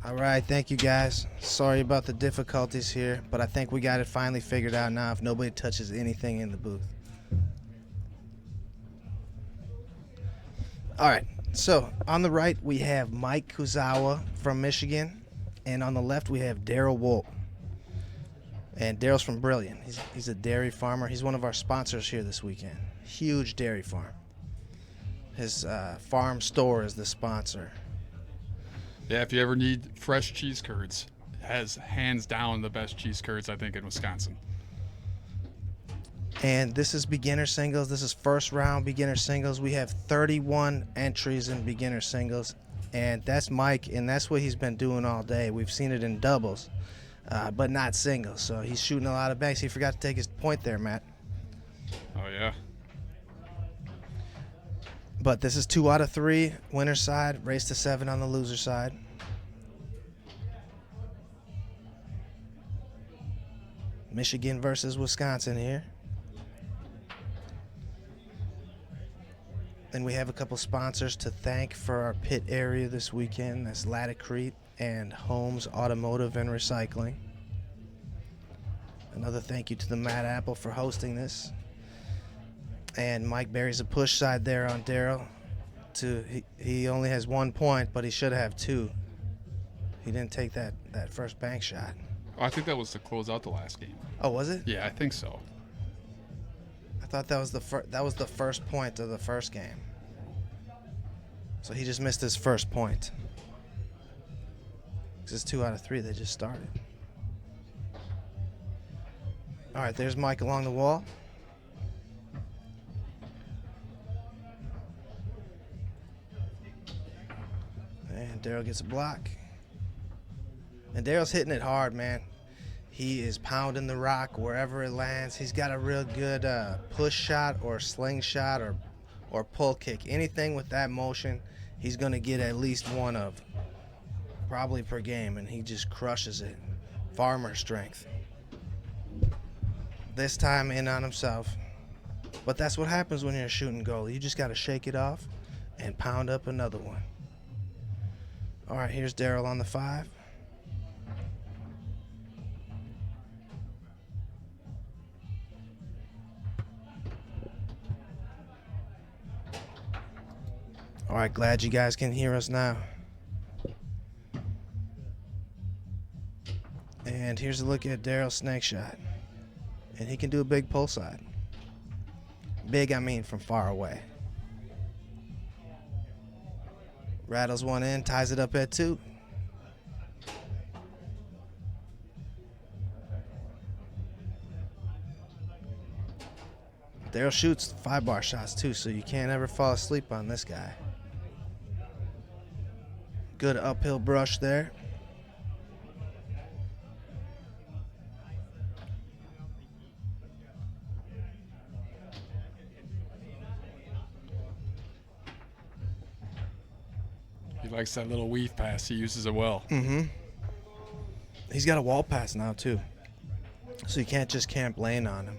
All right, thank you guys. Sorry about the difficulties here, but I think we got it finally figured out now if nobody touches anything in the booth. All right, so on the right we have Mike Kuzawa from Michigan, and on the left we have Daryl Woldt. And Daryl's from Brilliant. He's a dairy farmer. He's one of our sponsors here this weekend. Huge dairy farm. His farm store is the sponsor. Yeah, if you ever need fresh cheese curds, has hands down the best cheese curds, I think, in Wisconsin. And this is beginner singles. This is first round beginner singles. We have 31 entries in beginner singles. And that's Mike, and that's what he's been doing all day. We've seen it in doubles, but not singles. So he's shooting a lot of banks. He forgot to take his point there, Matt. Oh, yeah. But this is 2 out of 3, winner side, race to 7 on the loser side. Michigan versus Wisconsin here. And we have a couple sponsors to thank for our pit area this weekend. That's Latacrete and Holmes Automotive and Recycling. Another thank you to the Mad Apple for hosting this. And Mike buries a push side there on Daryl. He only has 1 point, but he should have 2. He didn't take that first bank shot. Oh, I think that was to close out the last game. Oh, was it? Yeah, I think so. I thought that was the first point of the first game. So he just missed his first point. This is 2 out of 3. They just started. All right, there's Mike along the wall. And Daryl gets a block. And Daryl's hitting it hard, man. He is pounding the rock wherever it lands. He's got a real good push shot or slingshot or pull kick. Anything with that motion, he's going to get at least one of, probably per game, and he just crushes it. Farmer strength. This time in on himself. But that's what happens when you're a shooting goalie. You just got to shake it off and pound up another one. All right, here's Daryl on the 5. All right, glad you guys can hear us now. And here's a look at Daryl's snake shot. And he can do a big pull side. Big, I mean from far away. Rattles one in, ties it up at 2. Daryl shoots 5-bar shots too, so you can't ever fall asleep on this guy. Good uphill brush there. He likes that little weave pass. He uses it well. Mm-hmm. He's got a wall pass now too, so you can't just camp lane on him.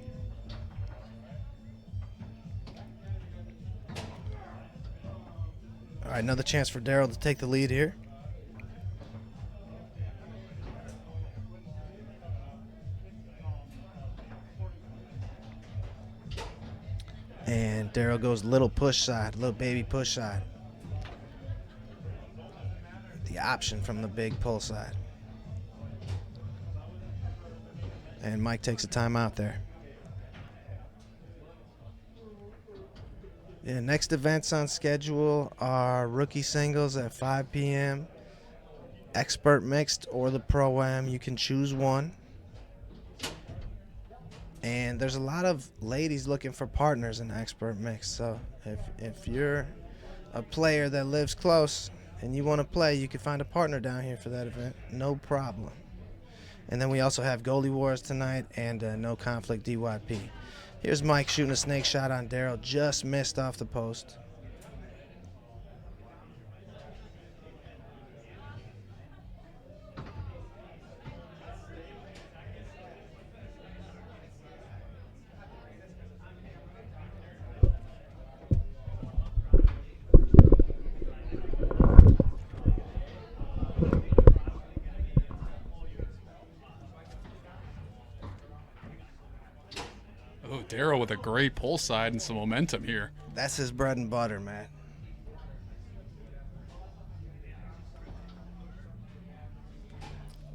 All right, another chance for Daryl to take the lead here. And Daryl goes little push side, little baby push side. The option from the big pull side. And Mike takes a timeout there. Yeah, next events on schedule are rookie singles at 5 p.m., expert mixed or the pro-am. You can choose one. And there's a lot of ladies looking for partners in expert mixed. So if you're a player that lives close and you want to play, you can find a partner down here for that event. No problem. And then we also have Goalie Wars tonight and No Conflict DYP. Here's Mike shooting a snake shot on Daryl. Just missed off the post. Oh, Daryl with a great pull side and some momentum here. That's his bread and butter, man.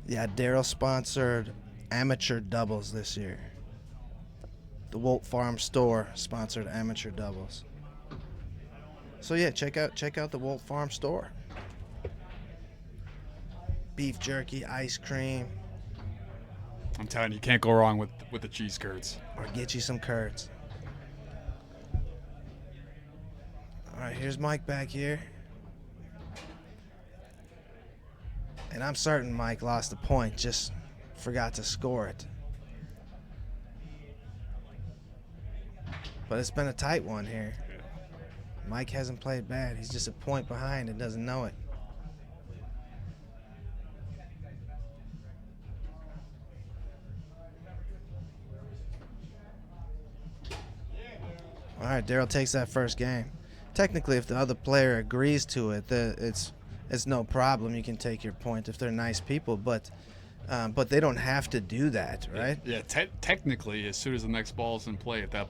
Yeah, Daryl sponsored amateur doubles this year. The Woldt Farm store sponsored amateur doubles. So yeah, check out the Woldt Farm store. Beef jerky, ice cream, I'm telling you, you can't go wrong with the cheese curds. or get you some curds. All right, here's Mike back here. And I'm certain Mike lost a point, just forgot to score it. But it's been a tight one here. Mike hasn't played bad. He's just a point behind and doesn't know it. All right, Daryl takes that first game. Technically, if the other player agrees to it, it's no problem. You can take your point if they're nice people, but they don't have to do that, right? Yeah, technically, as soon as the next ball is in play, if that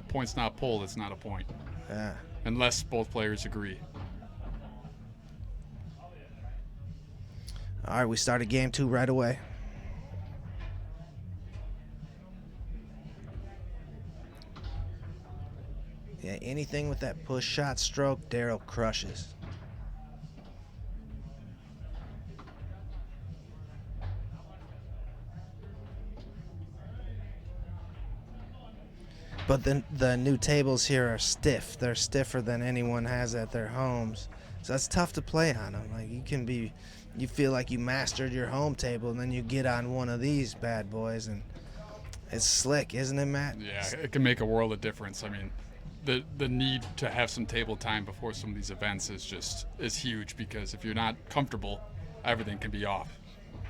point's not pulled, it's not a point. Yeah. Unless both players agree. All right, we started game 2 right away. Yeah, anything with that push shot stroke, Daryl crushes. But the new tables here are stiff. They're stiffer than anyone has at their homes. So that's tough to play on them. Like you feel like you mastered your home table, and then you get on one of these bad boys, and it's slick, isn't it, Matt? Yeah, it can make a world of difference. I mean, the need to have some table time before some of these events is huge, because if you're not comfortable, everything can be off.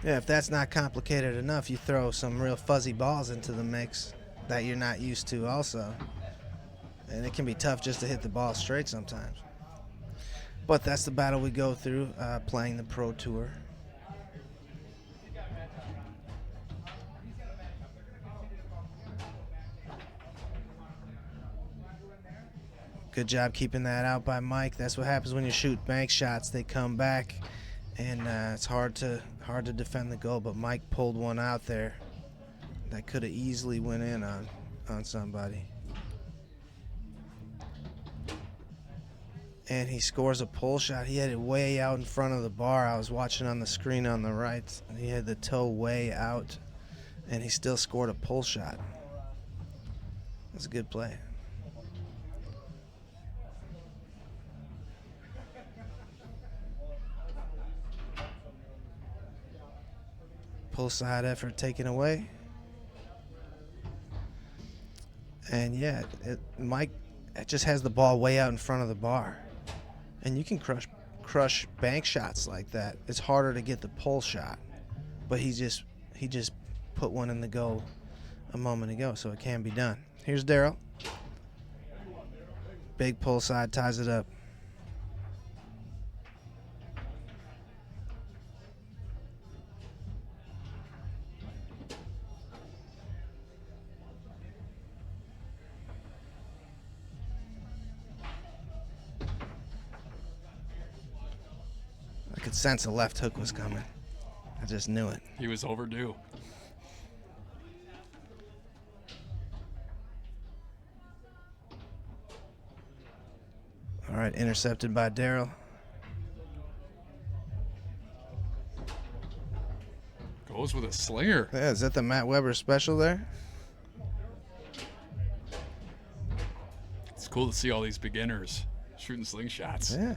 Yeah, if that's not complicated enough, you throw some real fuzzy balls into the mix that you're not used to also. And it can be tough just to hit the ball straight sometimes. But that's the battle we go through playing the Pro Tour. Good job keeping that out by Mike. That's what happens when you shoot bank shots. They come back, and it's hard to defend the goal. But Mike pulled one out there that could have easily went in on somebody. And he scores a pull shot. He had it way out in front of the bar. I was watching on the screen on the right. He had the toe way out, and he still scored a pull shot. That's a good play. Pull side effort taken away. And yeah, Mike just has the ball way out in front of the bar. And you can crush bank shots like that. It's harder to get the pull shot. But he just put one in the goal a moment ago, so it can be done. Here's Daryl. Big pull side, ties it up. I could sense a left hook was coming. I just knew it. He was overdue. All right, intercepted by Daryl. Goes with a slinger. Yeah, is that the Matt Weber special there? It's cool to see all these beginners shooting slingshots. Yeah.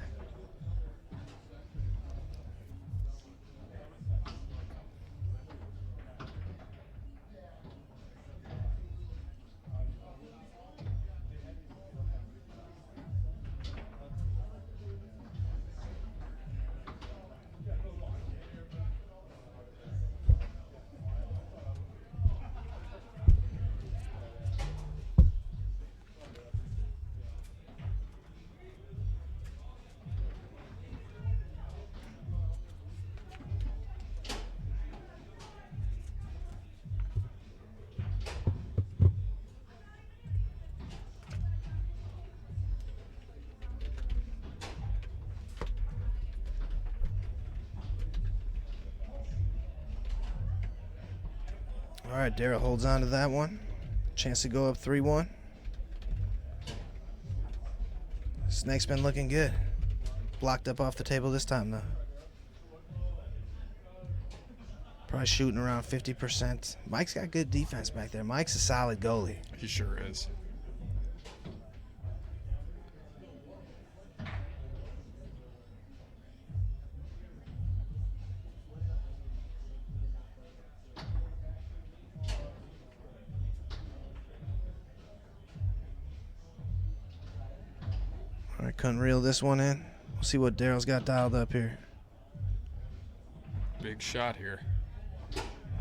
All right, Daryl holds on to that one. Chance to go up 3-1. Snake's been looking good. Blocked up off the table this time, though. Probably shooting around 50%. Mike's got good defense back there. Mike's a solid goalie. He sure is. All right, couldn't reel this one in. We'll see what Daryl's got dialed up here. Big shot here.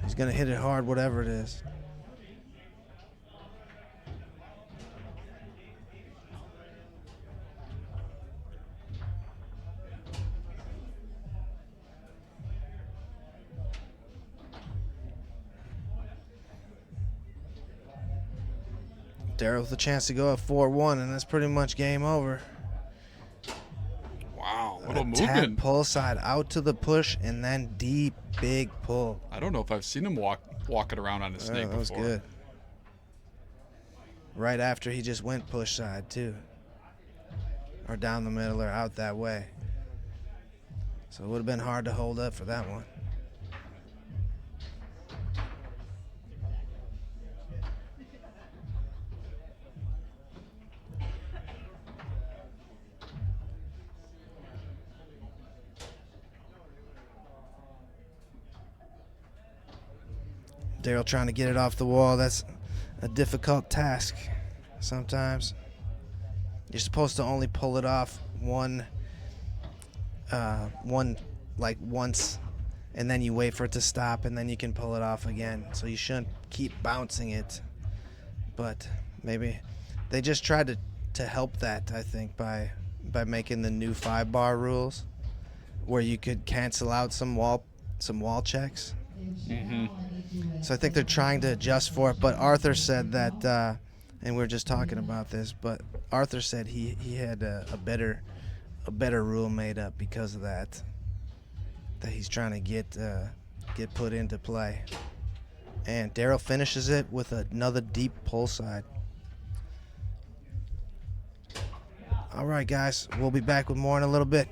He's going to hit it hard, whatever it is. Daryl with a chance to go up 4-1, and that's pretty much game over. Wow, little Tap, movement. pull side, out to the push, and then deep, big pull. I don't know if I've seen him walking around on a snake That was before. good. Right after he just went push side, too. Or down the middle or out that way. So it would have been hard to hold up for that one. Daryl trying to get it off the wall. That's a difficult task sometimes. You're supposed to only pull it off once, and then you wait for it to stop, and then you can pull it off again. So you shouldn't keep bouncing it. But maybe they just tried to help that, I think, by making the new 5-bar rules, where you could cancel out some wall checks. Mm-hmm. So I think they're trying to adjust for it. But Arthur said that, and we were just talking about this, but Arthur said he had a better rule made up because of that he's trying to get put into play. And Daryl finishes it with another deep pull side. All right, guys, we'll be back with more in a little bit.